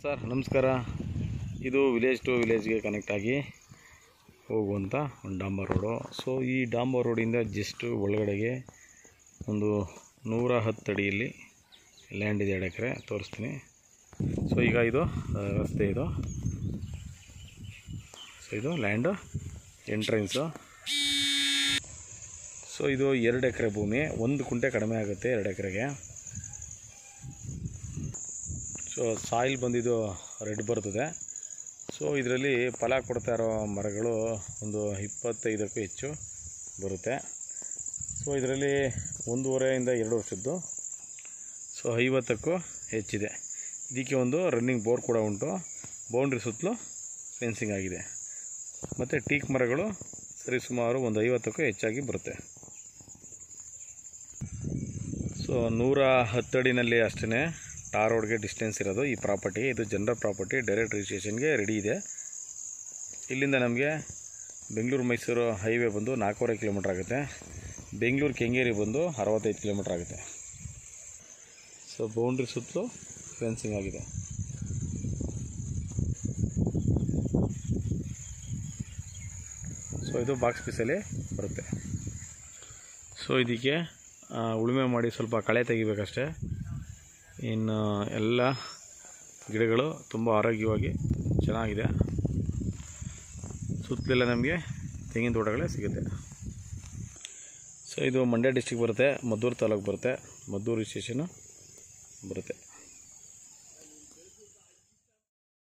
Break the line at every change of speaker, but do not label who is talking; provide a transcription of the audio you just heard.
Sir ನಮಸ್ಕಾರ. ಇದು village to ವಿಲೇಜ್ಗೆ connect ಆಗಿ ಹೋಗುವಂಥ ಒಂದು ಡಾಂಬರ್ ರೋಡು. ಸೊ ಈ ಡಾಂಬರ್ ರೋಡಿಂದ ಜಸ್ಟ್ ಒಳಗಡೆಗೆ ಒಂದು 110 ಅಡಿಯಲ್ಲಿ ಲ್ಯಾಂಡ್ ಇದೆ, 2 ಎಕರೆ ತೋರಿಸ್ತೀನಿ. ಸೊ ಈಗ ಇದು ರಸ್ತೆ, ಇದು ಲ್ಯಾಂಡ್ ಎಂಟ್ರೆನ್ಸು. ಸೊ ಇದು 2 ಎಕರೆ ಭೂಮಿ, 1 ಕುಂಟೆ ಕಡಿಮೆ ಆಗುತ್ತೆ 2 ಎಕರೆಗೆ. ಸೊ ಸಾಯಿಲ್ ಬಂದಿದ್ದು ರೆಡ್ ಬರ್ತದೆ. ಸೊ ಇದರಲ್ಲಿ ಫಲ ಕೊಡ್ತಾ ಇರೋ ಮರಗಳು ಒಂದು 25ಕ್ಕೂ ಹೆಚ್ಚು ಬರುತ್ತೆ. ಸೊ ಇದರಲ್ಲಿ 1.5 ಇಂದ 2 ವರ್ಷದ್ದು. ಸೊ 50ಕ್ಕೂ ಹೆಚ್ಚಿದೆ. ಇದಕ್ಕೆ ಒಂದು ರನ್ನಿಂಗ್ ಬೋರ್ ಕೂಡ ಉಂಟು. ಬೌಂಡ್ರಿ ಸುತ್ತಲೂ ಫೆನ್ಸಿಂಗ್ ಆಗಿದೆ. ಮತ್ತು ಟೀಕ್ ಮರಗಳು ಸರಿಸುಮಾರು ಒಂದು 50ಕ್ಕೂ ಹೆಚ್ಚಾಗಿ ಬರುತ್ತೆ. ಸೊ 110 ಅಡಿನಲ್ಲಿ ಅಷ್ಟೇ ಟಾರ್ ರೋಡ್ಗೆ ಡಿಸ್ಟೆನ್ಸ್ ಇರೋದು ಈ ಪ್ರಾಪರ್ಟಿ. ಇದು ಜನರಲ್ ಪ್ರಾಪರ್ಟಿ, ಡೈರೆಕ್ಟ್ ರಿಜಿಸ್ಟ್ರೇಷನ್ಗೆ ರೆಡಿ ಇದೆ. ಇಲ್ಲಿಂದ ನಮಗೆ ಬೆಂಗಳೂರು ಮೈಸೂರು ಹೈವೇ ಬಂದು 4.5 ಕಿಲೋಮೀಟ್ರ್ ಆಗುತ್ತೆ. ಬೆಂಗಳೂರು ಕೆಂಗೇರಿ ಬಂದು 65 ಕಿಲೋಮೀಟ್ರ್ ಆಗುತ್ತೆ. ಸೊ ಬೌಂಡ್ರಿ ಸುತ್ತಲೂ ಫೆನ್ಸಿಂಗ್ ಆಗಿದೆ. ಸೊ ಇದು ಬಾಕ್ಸ್ ಪೀಸಲ್ಲಿ ಬರುತ್ತೆ. ಸೊ ಇದಕ್ಕೆ ಉಳುಮೆ ಮಾಡಿ ಸ್ವಲ್ಪ ಕಳೆ ತೆಗಿಬೇಕಷ್ಟೇ. ಇನ್ನು ಎಲ್ಲ ಗಿಡಗಳು ತುಂಬ ಆರೋಗ್ಯವಾಗಿ ಚೆನ್ನಾಗಿದೆ. ಸುತ್ತಲೆಲ್ಲ ನಮಗೆ ತೆಂಗಿನ ತೋಟಗಳೇ ಸಿಗುತ್ತೆ. ಸೊ ಇದು ಮಂಡ್ಯ ಡಿಸ್ಟಿಕ್ ಬರುತ್ತೆ, ಮದ್ದೂರು ತಾಲೂಕು ಬರುತ್ತೆ, ಮದ್ದೂರು ರಿಜಿಸ್ಟ್ರೇಷನು ಬರುತ್ತೆ.